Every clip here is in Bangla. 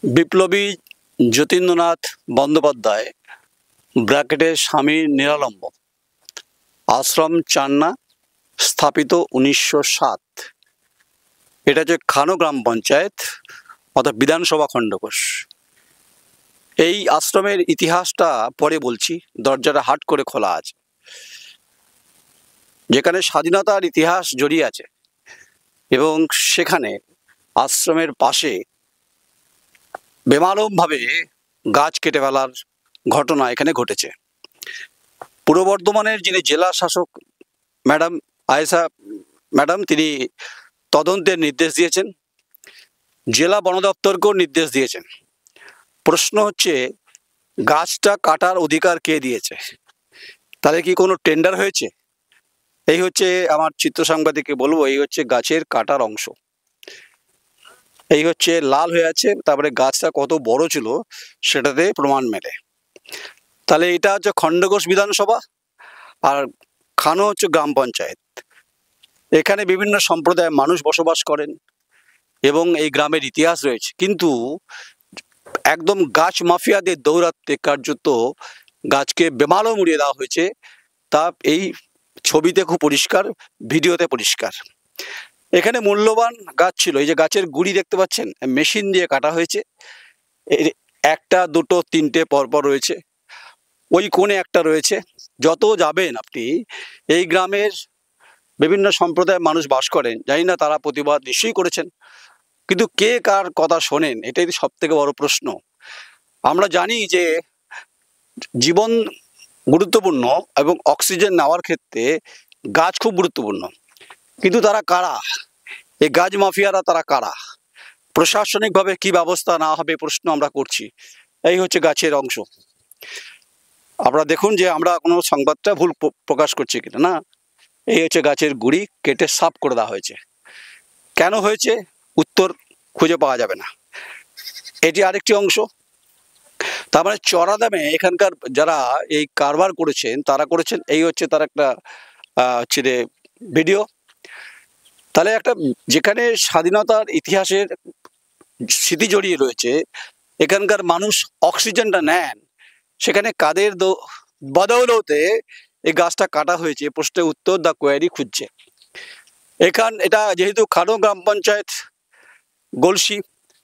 বিপ্লবী যতীন্দ্রনাথ বন্দ্যোপাধ্যায় ব্র্যাকেটে স্বামী নিরালম্ব আশ্রম চান্না স্থাপিত 1907। এটা হচ্ছে খানো গ্রাম পঞ্চায়েত অর্থাৎ বিধানসভা খণ্ডঘোষ। এই আশ্রমের ইতিহাসটা পরে বলছি, দরজাটা হাট করে খোলা আছে। যেখানে স্বাধীনতার ইতিহাস জড়িয়ে আছে এবং সেখানে আশ্রমের পাশে বেমালুমভাবে গাছ কেটে ফেলার ঘটনা এখানে ঘটেছে। পূর্ব বর্ধমানের যিনি জেলা শাসক ম্যাডাম আয়েশা ম্যাডাম, তিনি তদন্তের নির্দেশ দিয়েছেন, জেলা বন দপ্তরকেও নির্দেশ দিয়েছেন। প্রশ্ন হচ্ছে, গাছটা কাটার অধিকার কে দিয়েছে? তাহলে কি কোনো টেন্ডার হয়েছে? এই হচ্ছে আমার চিত্র সাংবাদিককে বলবো, এই হচ্ছে গাছের কাটার অংশ। এই হচ্ছে লাল হয়ে আছে, তারপরে গাছটা কত বড় ছিল সেটাতে প্রমাণ মেলে। তাহলে এটা হচ্ছে খণ্ডঘোষ বিধানসভা আর খানো হচ্ছে গ্রাম পঞ্চায়েত। এখানে বিভিন্ন সম্প্রদায়ের মানুষ বসবাস করেন এবং এই গ্রামের ইতিহাস রয়েছে, কিন্তু একদম গাছ মাফিয়াদের দৌরাত্মে কার্যত গাছকে বেমালুম উড়িয়ে দেওয়া হয়েছে। তা এই ছবিতে খুব পরিষ্কার, ভিডিওতে পরিষ্কার। এখানে মূল্যবান গাছ ছিল, এই যে গাছের গুড়ি দেখতে পাচ্ছেন, মেশিন দিয়ে কাটা হয়েছে। একটা দুটো তিনটে পরপর রয়েছে, ওই কোণে একটা রয়েছে। যত যাবেন আপনি, এই গ্রামের বিভিন্ন সম্প্রদায়ের মানুষ বাস করেন, জানি না তারা প্রতিবাদ নিশ্চয়ই করেছেন, কিন্তু কে কার কথা শোনেন, এটাই সব থেকে বড় প্রশ্ন। আমরা জানি যে জীবন গুরুত্বপূর্ণ এবং অক্সিজেন নেওয়ার ক্ষেত্রে গাছ খুব গুরুত্বপূর্ণ, কিন্তু তারা কারা? এই গাছ মাফিয়ারা তারা কারা? প্রশাসনিকভাবে কি ব্যবস্থা না হবে প্রশ্ন আমরা করছি। এই হচ্ছে গাছের অংশ। আপনারা দেখুন যে আমরা কোনো সংবাদটা ভুল প্রকাশ করছি কিনা। না, এই হচ্ছে গাছের গুড়ি কেটে সাফ করে দেওয়া হয়েছে। কেন হয়েছে উত্তর খুঁজে পাওয়া যাবে না। এটি আরেকটি অংশ। তার মানে চড়া দামে এখানকার যারা এই কারবার করেছেন তারা করেছেন। এই হচ্ছে তার একটা হচ্ছে ভিডিও। তাহলে একটা যেখানে স্বাধীনতার ইতিহাসের স্মৃতি জড়িয়ে রয়েছে, এখানকার মানুষ অক্সিজেনটা নেন, সেখানে কাদের বদৌলতে এই গাছটা কাটা হয়েছে, প্রশ্নের উত্তর দ্য কোয়ারি খুঁজছে। এটা যেহেতু খানো গ্রাম পঞ্চায়েত গলসি,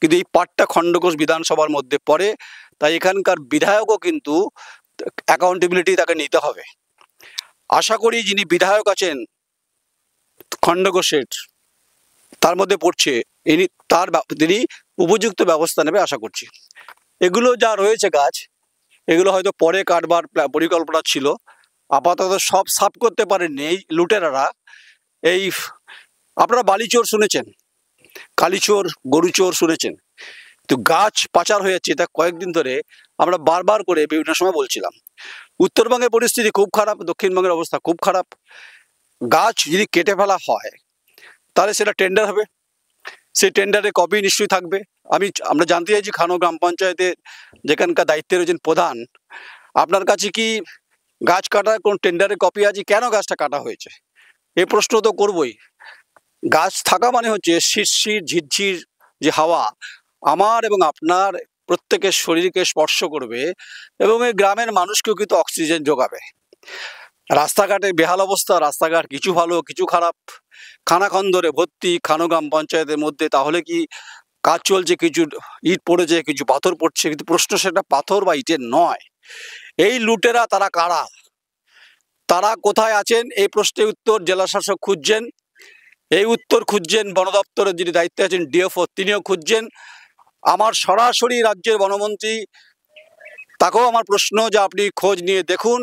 কিন্তু এই পাটটা খণ্ডঘোষ বিধানসভার মধ্যে পড়ে, তাই এখানকার বিধায়কও কিন্তু অ্যাকাউন্টেবিলিটি তাকে নিতে হবে। আশা করি যিনি বিধায়ক আছেন খণ্ডঘোষের, তার মধ্যে পড়ছে, তিনি উপযুক্ত ব্যবস্থা নেবে আশা করছি। এগুলো যা রয়েছে গাছ, এগুলো হয়তো পরে কাটবার পরিকল্পনা ছিল, আপাতত সব সাফ করতে পারেননি এই লুটেরারা। এই আপনারা বালিচোর শুনেছেন, কালীচোর, গরুচোর শুনেছেন, তো গাছ পাচার হয়ে যাচ্ছে। এটা কয়েকদিন ধরে আমরা বারবার করে বিভিন্ন সময় বলছিলাম। উত্তরবঙ্গের পরিস্থিতি খুব খারাপ, দক্ষিণবঙ্গের অবস্থা খুব খারাপ। গাছ যদি কেটে ফেলা হয় তাহলে সেটা টেন্ডার হবে, সেই টেন্ডারে কপি নিশ্চয়ই থাকবে। আমরা জানতে চাইছি খানো গ্রাম পঞ্চায়েতে যেখানকার দায়িত্বে রয়েছেন প্রধান, আপনার কাছে কি গাছ কাটার কোন টেন্ডারের কপি আছে? কেন গাছটা কাটা হয়েছে এই প্রশ্ন তো করবই। গাছ থাকা মানে হচ্ছে শিরশির ঝিরঝির যে হাওয়া আমার এবং আপনার প্রত্যেকের শরীরকে স্পর্শ করবে এবং এই গ্রামের মানুষকেও কিন্তু অক্সিজেন যোগাবে। রাস্তাঘাটে বেহাল অবস্থা, রাস্তাঘাট কিছু ভালো কিছু খারাপ, খানাখন্দরে ভর্তি খানো গ্রাম পঞ্চায়েতের মধ্যে। তাহলে কি কাজ চলছে, কিছু ইট পড়েছে, কিছু পাথর পড়ছে, কিন্তু প্রশ্ন সেটা পাথর বা ইটের নয়। এই লুটেরা তারা কারা, তারা কোথায় আছেন, এই প্রশ্নের উত্তর জেলা শাসক খুঁজছেন, এই উত্তর খুঁজছেন বন দপ্তরের যিনি দায়িত্বে আছেন ডিএফও, তিনিও খুঁজছেন। আমার সরাসরি রাজ্যের বনমন্ত্রী, তাকেও আমার প্রশ্ন যে আপনি খোঁজ নিয়ে দেখুন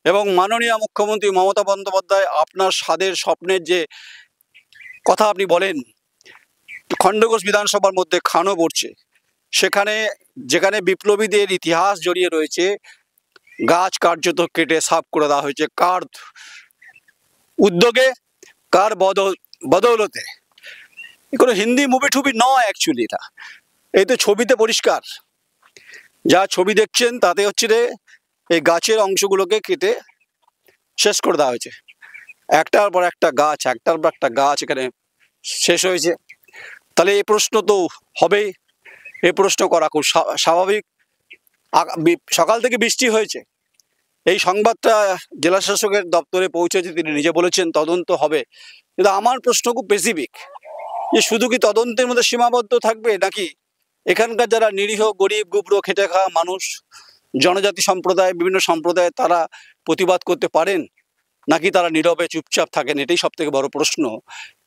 এবং মাননীয় মুখ্যমন্ত্রী মমতা বন্দ্যোপাধ্যায় আপনার স্বাদের স্বপ্নের যে কথা আপনি বলেন, খণ্ডঘোষ বিধানসভার মধ্যে খানো পড়ছে, সেখানে যেখানে বিপ্লবীদের ইতিহাস জড়িয়ে রয়েছে, গাছ কার্যত কেটে সাফ করে দেওয়া হয়েছে। কার উদ্যোগে, কার বদৌলতে? কোনো হিন্দি মুভি টুভি নয় অ্যাকচুয়ালি, এটা এই তো ছবিতে পরিষ্কার। যা ছবি দেখছেন তাতে হচ্ছে এই গাছের অংশগুলোকে কেটে শেষ করে দেওয়া হয়েছে। একটার পর একটা গাছ, একটার পর একটা গাছ এখানে শেষ হয়েছে। তাহলে এই প্রশ্ন তো হবেই, এই প্রশ্ন করা খুব স্বাভাবিক। সকাল থেকে বৃষ্টি হয়েছে, এই সংবাদটা জেলা শাসকের দপ্তরে পৌঁছেছে, তিনি নিজে বলেছেন তদন্ত হবে। কিন্তু আমার প্রশ্ন খুব স্পেসিফিক, যে শুধু কি তদন্তের মধ্যে সীমাবদ্ধ থাকবে, নাকি এখানকার যারা নিরীহ গরিব গুবরো খেটে খাওয়া মানুষ, জনজাতি সম্প্রদায়, বিভিন্ন সম্প্রদায়, তারা প্রতিবাদ করতে পারেন, নাকি তারা নীরবে চুপচাপ থাকেন? এটাই সব থেকে বড় প্রশ্ন।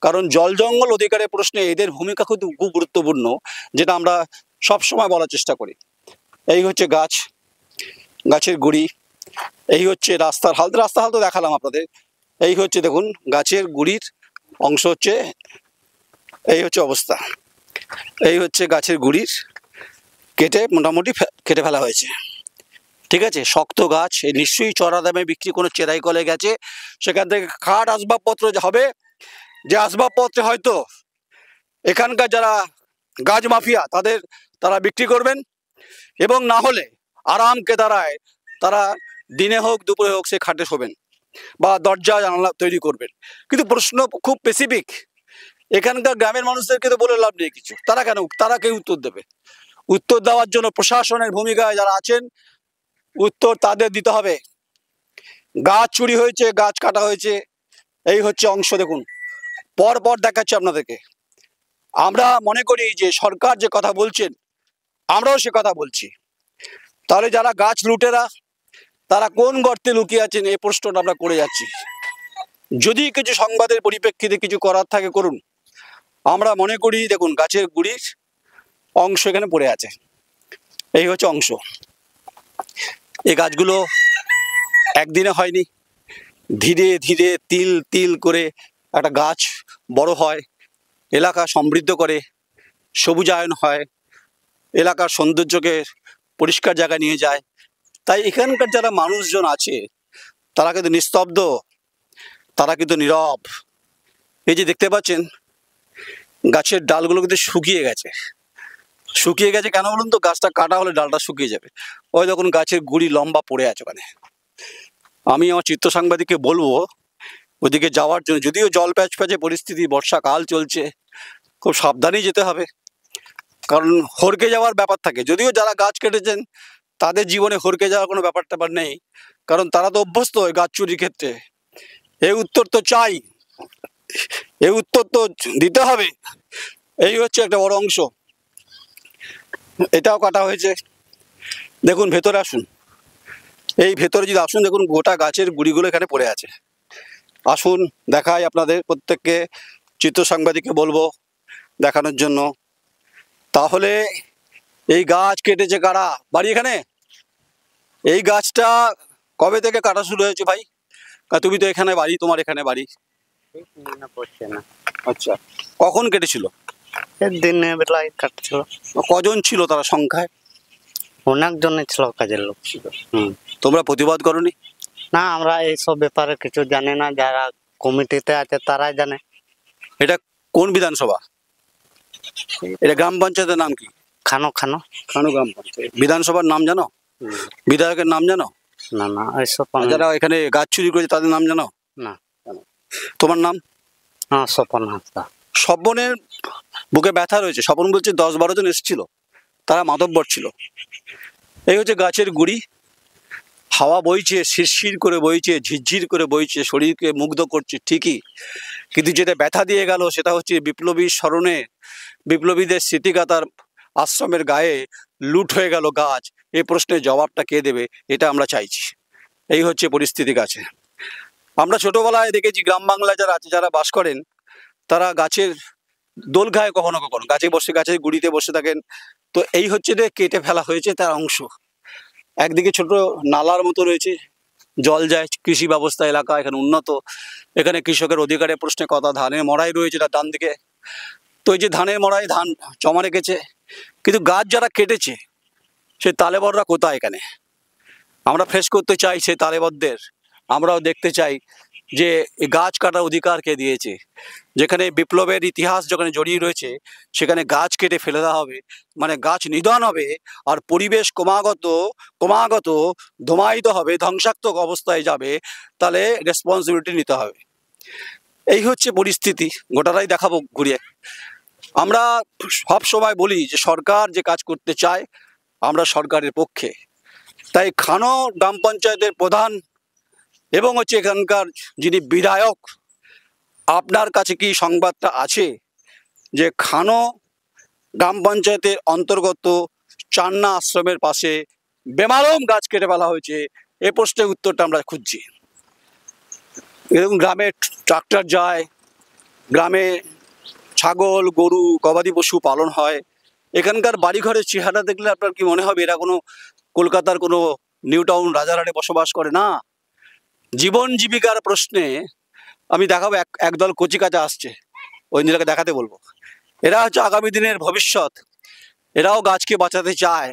কারণ জল জঙ্গল অধিকারের প্রশ্নে এদের ভূমিকা খুব গুরুত্বপূর্ণ, যেটা আমরা সবসময় বলার চেষ্টা করি। এই হচ্ছে গাছ, গাছের গুড়ি, এই হচ্ছে রাস্তার হাল। রাস্তার হাল তো দেখালাম আপনাদের। এই হচ্ছে দেখুন গাছের গুড়ির অংশ হচ্ছে, এই হচ্ছে অবস্থা। এই হচ্ছে গাছের গুড়ির কেটে মোটামুটি কেটে ফেলা হয়েছে, ঠিক আছে। শক্ত গাছ, এই নিশ্চয়ই চড়া দামে বিক্রি কোনো চেরাই কলে গেছে, সেখান থেকে খাট আসবাবপত্র হবে, যে আসবাবপত্রে হয়তো এখানকার যারা গাছ মাফিয়া তারা বিক্রি করবেন, এবং না হলে আরামকে দাঁড়ায় তারা দিনে হোক দুপুরে হোক সে খাটে শোবেন বা দরজা জানালা তৈরি করবেন। কিন্তু প্রশ্ন খুব স্পেসিফিক, এখানকার গ্রামের মানুষদেরকে তো বলে লাভ নেই কিছু। তারা কে উত্তর দেবে? উত্তর দেওয়ার জন্য প্রশাসনের ভূমিকায় যারা আছেন, উত্তর তাদের দিতে হবে। গাছ চুরি হয়েছে, গাছ কাটা হয়েছে, এই হচ্ছে অংশ দেখুন, পর পর দেখাচ্ছি আপনাদেরকে। আমরা মনে করি যে সরকার যে কথা বলছেন আমরাও সে কথা বলছি। তাহলে যারা গাছ লুটেরা তারা কোন গর্তে লুকিয়ে আছেন, এই প্রশ্নটা আমরা করে যাচ্ছি। যদি কিছু সংবাদের পরিপ্রেক্ষিতে কিছু করার থাকে করুন। আমরা মনে করি দেখুন গাছের গুড়ির অংশ এখানে পড়ে আছে, এই হচ্ছে অংশ। এই গাছগুলো একদিনে হয়নি, ধীরে ধীরে তিল তিল করে একটা গাছ বড় হয়, এলাকা সমৃদ্ধ করে, সবুজায়ন হয়, এলাকার সৌন্দর্যকে পরিষ্কার জায়গায় নিয়ে যায়। তাই এখানকার যারা মানুষজন আছে তারা কিন্তু নিস্তব্ধ, তারা কিন্তু নীরব। এই যে দেখতে পাচ্ছেন গাছের ডালগুলো কিন্তু শুকিয়ে গেছে। শুকিয়ে গেছে কেন বলুন তো? গাছটা কাটা হলে ডালটা শুকিয়ে যাবে। ওই দেখুন গাছের গুড়ি লম্বা পড়ে আছে ওখানে। আমি আমার চিত্র সাংবাদিককে বলবো ওদিকে যাওয়ার জন্য, যদিও জল প্যাচ প্যাচে পরিস্থিতি, বর্ষাকাল চলছে, খুব সাবধানেই যেতে হবে, কারণ হড়কে যাওয়ার ব্যাপার থাকে। যদিও যারা গাছ কেটেছেন তাদের জীবনে হড়কে যাওয়ার কোনো ব্যাপার ট্যাপার নেই, কারণ তারা তো অভ্যস্ত গাছ চুরির ক্ষেত্রে। এই উত্তর তো চাই, এই উত্তর তো দিতে হবে। এই হচ্ছে একটা বড় অংশ, এটাও কাটা হয়েছে। দেখুন ভেতরে আসুন, এই ভেতরে যদি আসুন দেখুন গোটা গাছের গুড়িগুলো এখানে পড়ে আছে। আসুন দেখাই আপনাদের প্রত্যেককে, চিত্র সাংবাদিককে বলবো দেখানোর জন্য। তাহলে এই গাছ কেটেছে কারা? বাড়ি এখানে? এই গাছটা কবে থেকে কাটা শুরু হয়েছে ভাই? তুমি তো এখানে বাড়ি, তোমার এখানে বাড়ি। আচ্ছা, কখন কেটেছিল? দিনের বেলায় কাটছিল। কজন ছিল তারা সংখ্যায়? অনেকজনে ছিল, কাজের লোক ছিল। তোমরা প্রতিবাদ করনি? না, আমরা এইসব ব্যাপারে কিছু জানি না, যারা কমিটিতে আছে তারাই জানে। এটা কোন বিধানসভা? এটা গ্রাম পঞ্চায়েতের নাম কি? খানো খানো খানো গ্রাম পঞ্চায়েত। বিধানসভার নাম জানো? বিধায়কের নাম জানো? না না, এইসব যারা এখানে গাছ চুরি করেছে তাদের নাম জানো না। তোমার নাম? হ্যাঁ, স্বপন হাঁসদা। স্বপনের বুকে ব্যথা রয়েছে। স্বপন বলছে 10-12 জন এসেছিল, তারা মাতব্বর ছিল। এই হচ্ছে গাছের গুড়ি, হাওয়া বইছে, শিরশির করে বইছে, ঝিরঝির করে বইছে, শরীরকে মুগ্ধ করছে ঠিকই, কিন্তু যেটা ব্যথা দিয়ে গেল সেটা হচ্ছে বিপ্লবীর স্মরণে, বিপ্লবীদের স্মৃতিগাতার আশ্রমের গায়ে লুট হয়ে গেল গাছ। এই প্রশ্নের জবাবটা কে দেবে, এটা আমরা চাইছি। এই হচ্ছে পরিস্থিতি গাছে। আমরা ছোটবেলায় দেখেছি গ্রাম বাংলায় যারা আছে, যারা বাস করেন, তারা গাছের দোল খায় কখনো কখনো, গাছে বসে, গাছের গুড়িতে বসে থাকেন। তো এই হচ্ছে যে কেটে ফেলা হয়েছে তার অংশ। একদিকে ছোট নালার মতো রয়েছে, জল যায়, কৃষি ব্যবস্থা এলাকা এখানে উন্নত, এখানে কৃষকের অধিকারের প্রশ্নে কথা। ধানের মড়াই রয়েছে তার ডান দিকে, তো এই যে ধানের মড়াই ধান জমা রেখেছে। কিন্তু গাছ যারা কেটেছে সেই তালেবররা কোথায়? এখানে আমরা ফ্রেশ করতে চাই সেই তালেবরদের। আমরাও দেখতে চাই যে এই গাছ কাটার অধিকার কে দিয়েছে। যেখানে বিপ্লবের ইতিহাস যেখানে জড়িয়ে রয়েছে সেখানে গাছ কেটে ফেলে দেওয়া হবে, মানে গাছ নিধন হবে, আর পরিবেশ ক্রমাগত ধোমায়িত হবে, ধ্বংসাত্মক অবস্থায় যাবে, তাহলে রেসপন্সিবিলিটি নিতে হবে। এই হচ্ছে পরিস্থিতি, গোটাটাই দেখাবো ঘুরিয়ে। আমরা সব সময় বলি যে সরকার যে কাজ করতে চায় আমরা সরকারের পক্ষে। তাই খানো গ্রাম পঞ্চায়েতের প্রধান এবং হচ্ছে এখানকার যিনি বিধায়ক, আপনার কাছে কি সংবাদটা আছে যে খানো গ্রাম পঞ্চায়েতের অন্তর্গত চান্না আশ্রমের পাশে বেমালম গাছ কেটে ফেলা হয়েছে? এ প্রশ্নের উত্তরটা আমরা খুঁজছি। এরকম গ্রামে ট্রাক্টর যায়, গ্রামে ছাগল গরু গবাদি পশু পালন হয়। এখানকার বাড়িঘরের চেহারা দেখলে আপনার কি মনে হবে এরা কোনো কলকাতার কোনো নিউ টাউন রাজারহাটে বসবাস করে না? জীবন জীবিকার প্রশ্নে আমি দেখাবো একদল কচিকাঁচা আসছে, ওই দিনটাকে দেখাতে বলবো। এরা হচ্ছে আগামী দিনের ভবিষ্যৎ। এরাও গাছকে বাঁচাতে চায়,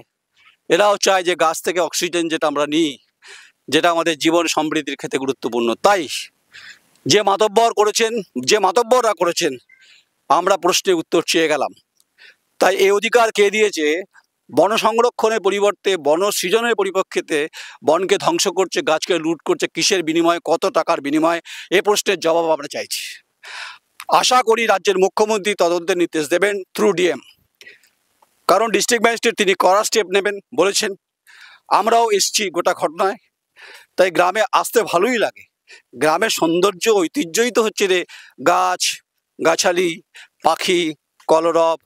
এরাও চায় যে গাছ থেকে অক্সিজেন যেটা আমরা নিই, যেটা আমাদের জীবন সমৃদ্ধির ক্ষেত্রে গুরুত্বপূর্ণ। তাই যে মাতব্বররা করেছেন আমরা প্রশ্নের উত্তর চেয়ে গেলাম। তাই এই অধিকার কে দিয়েছে? বন সংরক্ষণের পরিবর্তে বন সৃজনের পরিপ্রেক্ষিতে বনকে ধ্বংস করছে, গাছকে লুট করছে, কিসের বিনিময়ে, কত টাকার বিনিময়ে? এ প্রশ্নের জবাব আমরা চাইছি। আশা করি রাজ্যের মুখ্যমন্ত্রী তদন্তের নির্দেশ দেবেন থ্রু ডিএম, কারণ ডিস্ট্রিক্ট ম্যাজিস্ট্রেট তিনি কড়া স্টেপ নেবেন বলেছেন। আমরাও এসছি গোটা ঘটনায়, তাই গ্রামে আসতে ভালোই লাগে। গ্রামের সৌন্দর্য ঐতিহ্যই তো হচ্ছে রে গাছ গাছালি, পাখি, কলরব,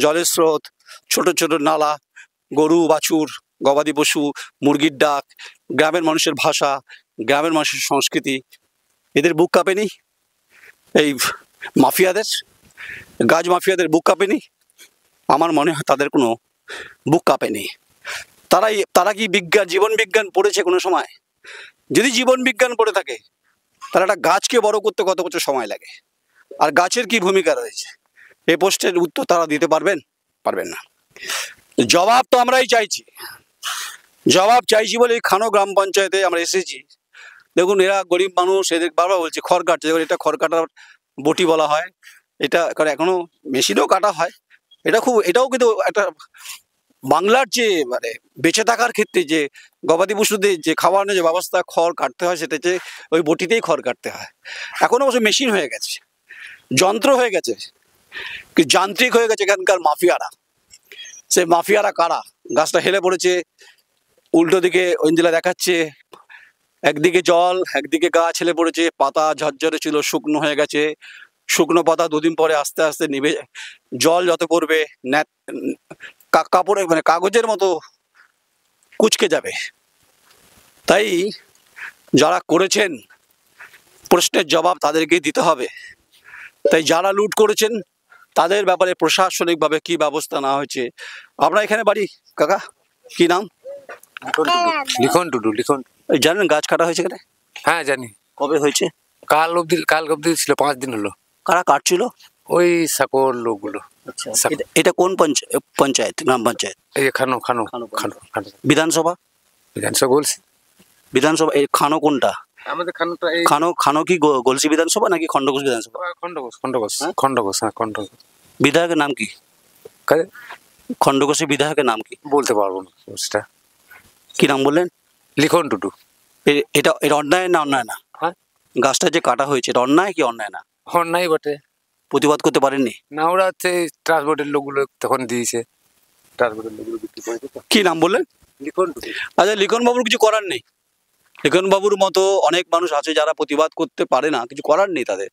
জলের স্রোত, ছোট ছোট নালা, গরু বাছুর, গবাদি পশু, মুরগির ডাক, গ্রামের মানুষের ভাষা, গ্রামের মানুষের সংস্কৃতি। এদের বুক কাঁপেনি? এই মাফিয়াদের, গাছ মাফিয়াদের বুক কাঁপেনি? আমার মনে হয় তাদের কোনো বুক কাঁপেনি। তারা কি জীবন বিজ্ঞান পড়েছে কোনো সময়? যদি জীবন বিজ্ঞান পড়ে থাকে তাহলে একটা গাছকে বড় করতে কত বছর সময় লাগে, আর গাছের কি ভূমিকা রয়েছে, এই প্রশ্নের উত্তর তারা দিতে পারবেন না। জবাব তো আমরাই চাইছি, জবাব চাইছি বলে খানো গ্রাম পঞ্চায়েতে আমরা এসেছি। দেখুন এরা গরিব মানুষ, এদের বারবার বলছে খড় কাটছে, এটা খড় কাটার বটি বলা হয়, এটা এখনো মেশিনেও কাটা হয়। এটাও কিন্তু একটা বাংলার যে মানে বেঁচে থাকার ক্ষেত্রে যে গবাদি পশুদের যে খাওয়ানোর যে ব্যবস্থা, খড় কাটতে হয়, সেটা যে ওই বটিতেই খড় কাটতে হয়। এখন অবশ্য মেশিন হয়ে গেছে, যন্ত্র হয়ে গেছে, যান্ত্রিক হয়ে গেছে এখানকার মাফিয়ারা। সে মাফিয়ারা কারা? গাছটা হেলে পড়েছে, উল্টো দিকে ঐন্দিলা দেখাচ্ছে, একদিকে জল একদিকে গাছ হেলে পড়েছে, পাতা ঝরঝরে ছিল শুকনো হয়ে গেছে, শুকনো পাতা দুদিন পরে আস্তে আস্তে নিভে, জল যত পড়বে কাপড়ে মানে কাগজের মতো কুচকে যাবে। তাই যারা করেছেন প্রশ্নের জবাব তাদেরকেই দিতে হবে। তাই যারা লুট করেছেন তাদের ব্যাপারে প্রশাসনিকভাবে কি ব্যবস্থা নেওয়া হয়েছে? আপনার এখানে বাড়ি কাকা, কি নাম? লিখন টুডু। লিখন। জানেন গাছ কাটা হয়েছে এখানে? হ্যাঁ জানি। কবে হয়েছে? কাল অব্দি ছিল, 5 দিন হলো। কারা কাটছিল? ওই সকল লোকগুলো। এটা কোন পঞ্চায়েত, গ্রাম পঞ্চায়েত? এই খানো বিধানসভা বলছি। বিধানসভা এই খানো কোনটা? আমাদের খানোটা এই খানো কি গলসি বিধানসভা নাকি খন্ডঘোষ বিধানসভা? খন্ডঘোষ। বিধায়কের নাম কি? খন্ডঘোষের বিধায়কের নাম কি? বলতে পারবো না সেটা। কি নাম বললেন? লিখন টুডু। এটা অন্যায় না? অন্যায় না? হ্যাঁ। গাছটা যে কাটা হয়েছে এটা অন্যায় কি অন্যায় না? অন্যায় বটে। প্রতিবাদ করতে পারেননি? না, ওরা হচ্ছে ট্রান্সপোর্টের লোকগুলো তখন দিয়েছে, ট্রান্সপোর্টের লোকগুলো বিক্রি করেছে। কি নাম বললেন? লিখন টুডু। আচ্ছা, লিখন বাবুর কিছু করার নেই? লিখন বাবুর মতো অনেক মানুষ আছে যারা প্রতিবাদ করতে পারে না, কিছু করার নেই তাদের।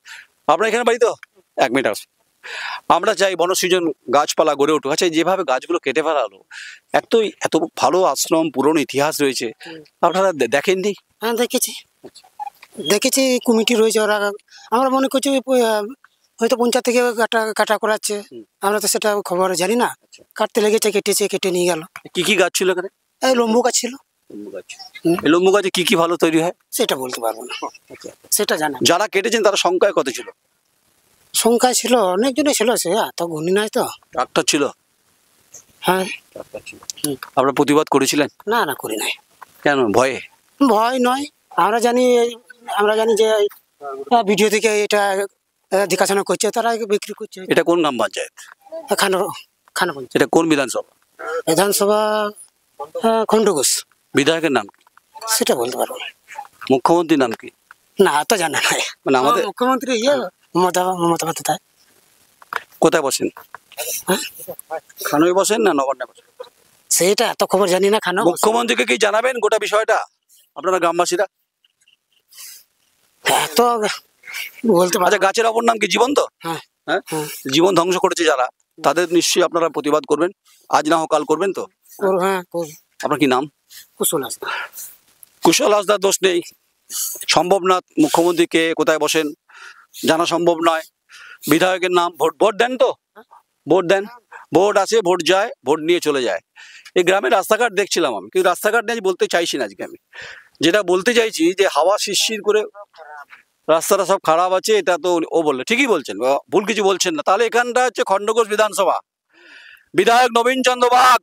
আপনার এখানে বাড়ি তো? 1 মিনিট আসুন। আমরা চাই বনসৃজন গাছপালা গড়ে উঠুক। আচ্ছা, যেভাবে গাছগুলো কেটে ফেলা হলো, এত ভালো আশ্রম, পুরনো ইতিহাস রয়েছে, আপনারা দেখেননি? হ্যাঁ দেখেছি কমিটি রয়েছে, ওরা আমরা মনে করছি হয়তো পঞ্চায়েত থেকে কাটা করাচ্ছে, আমরা তো সেটা খবর জানি না। কাটতে লেগেছে, কেটে নিয়ে গেল। কি গাছ ছিল এখানে? এই লম্বু গাছ ছিল। লম্বু গাছে কি ভালো তৈরি হয় সেটা বলতে পারবো না, সেটা জানা। যারা কেটেছেন তারা সংখ্যায় কত ছিল? সংখ্যায় ছিল অনেকজনই ছিল, সে এত গুণী নাই তো। ট্রাক্টর ছিল? হ্যাঁ। আপনারা প্রতিবাদ করেছিলেন? না করি নাই। কেন? ভয় নয়, আমরা জানি যে ভিডিও থেকে এটা দেখাশোনা করছে, তারা বিক্রি করছে। এটা কোন গ্রাম পঞ্চায়েত? খানো পঞ্চায়েত। এটা কোন বিধানসভা? খন্ডঘোষ। বিধায়কের নাম? সেটা বলতে পারবো না। মুখ্যমন্ত্রীর নাম কি? না, তো জানা নাই। মানে আমাদের মুখ্যমন্ত্রী মমতা বন্দ্যোপাধ্যায়। কোথায় বসেন? খানোয় বসেন না নবান্নে বসেন? সেইটা এত খবর জানি না খানো মুখ্যমন্ত্রীকে কি জানাবেন গোটা বিষয়টা আপনারা গ্রামবাসীরা? এত বলতে পারো আচ্ছা, গাছের অপর নাম কি জীবন্ত? হ্যাঁ হ্যাঁ, হ্যাঁ। জীবন ধ্বংস করেছে যারা, তাদের নিশ্চয়ই আপনারা প্রতিবাদ করবেন, আজ না হোক কাল করবেন তো। হ্যাঁ আপনার কি নাম? কুশল আছে। কুশল হাসদার দোষ নেই, সম্ভব না মুখ্যমন্ত্রীকে কোথায় বসেন জানা সম্ভব নয়। বিধায়কের নাম, ভোট ভোট দেন তো, ভোট দেন, ভোট আসে ভোট যায়, ভোট নিয়ে চলে যায়। এই গ্রামের রাস্তাঘাট দেখছিলাম আমি, কিন্তু রাস্তাঘাট নিয়ে বলতে চাইছি না আজকে। আমি যেটা বলতে চাইছি যে হাওয়া শিরশির করে রাস্তাটা সব খারাপ আছে, এটা তো ও বললে ঠিকই বলছেন, ভুল কিছু বলছেন না। তাহলে এখানটা হচ্ছে খণ্ডঘোষ বিধানসভা, বিধায়ক নবীন চন্দ্র বাগ,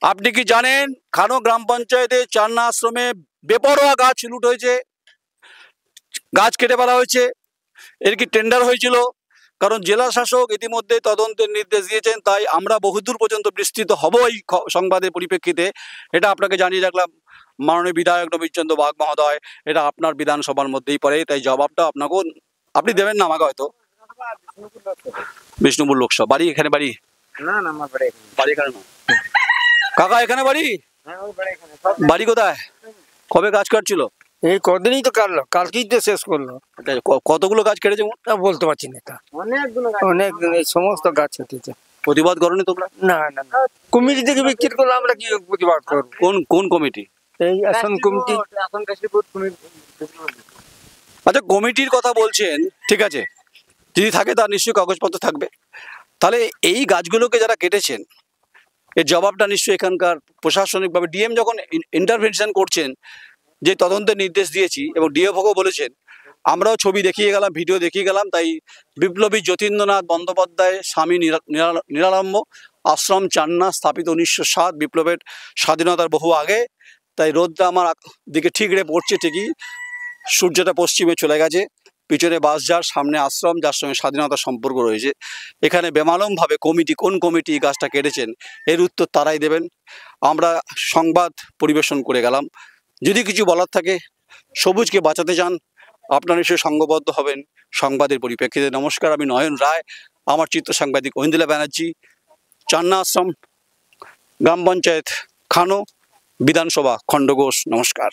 আপনি কি জানেন খানো গ্রাম পঞ্চায়েতে চান্না আশ্রমে বেপরোয়া গাছ লুট হয়েছে, গাছ কেটে ফেলা হয়েছে? এর কি টেন্ডার হয়েছিল? কারণ জেলা শাসক ইতিমধ্যে তদন্তের নির্দেশ দিয়েছেন, তাই আমরা বহুদূর পর্যন্ত বিস্তৃত হব এই সংবাদের পরিপ্রেক্ষিতে। এটা আপনাকে জানিয়ে রাখলাম মাননীয় বিধায়ক নবীন চন্দ্র বাগ মহোদয়, এটা আপনার বিধানসভার মধ্যেই পড়ে, তাই জবাবটা আপনাকেও আপনি দেবেন না আমাকে হয়তো। বিষ্ণুপুর লোকসভা বাড়ি, এখানে বাড়ি? না না, আমার বাড়ি বাড়ি এখানে না কাকা, এখানে বাড়ি? বাড়ি কোথায়? কবে গাছ কাটছিল? এই কদিনই তো কাটলো, কালকেই তো শেষ করলো। কতগুলো গাছ কেটেছে? তা বলতে পারছি না, তা অনেক এই সমস্ত গাছ হতেছে। প্রতিবাদ করনি তোমরা? না না না, কমিটি থেকে বিক্রি করলে আমরা কি প্রতিবাদ করবো? কোন কোন কমিটি? এই আসন কমিটি। আচ্ছা, কমিটির কথা বলছেন, ঠিক আছে, যদি থাকে তার নিশ্চয়ই কাগজপত্র থাকবে। তাহলে এই গাছগুলোকে যারা কেটেছেন এর জবাবটা নিশ্চয়ই এখানকার প্রশাসনিকভাবে ডিএম যখন ইন্টারভেনশন করছেন, যে তদন্তের নির্দেশ দিয়েছি এবং ডিএফও বলেছেন, আমরাও ছবি দেখিয়ে গেলাম, ভিডিও দেখিয়ে গেলাম। তাই বিপ্লবী যতীন্দ্রনাথ বন্দ্যোপাধ্যায় স্বামী নিরালম্ব আশ্রম চান্না, স্থাপিত 1907, বিপ্লবের স্বাধীনতার বহু আগে। তাই রোদটা আমার দিকে ঠিকরে পড়ছে ঠিকই, সূর্যটা পশ্চিমে চলে গেছে, পিছনে বাসঝাড়, সামনে আশ্রম, যার সঙ্গে স্বাধীনতার সম্পর্ক রয়েছে। এখানে বেমালুমভাবে কমিটি, কোন কমিটি এই গাছটা কেটেছেন এর উত্তর তারাই দেবেন। আমরা সংবাদ পরিবেশন করে গেলাম। যদি কিছু বলার থাকে, সবুজকে বাঁচাতে চান, আপনারা নিশ্চয়ই সংঘবদ্ধ হবেন সংবাদের পরিপ্রেক্ষিতে। নমস্কার, আমি নয়ন রায়, আমার চিত্র সাংবাদিক ঐন্দ্রিলা ব্যানার্জি, চান্না আশ্রম, গ্রাম পঞ্চায়েত খানো, বিধানসভা খণ্ডঘোষ। নমস্কার।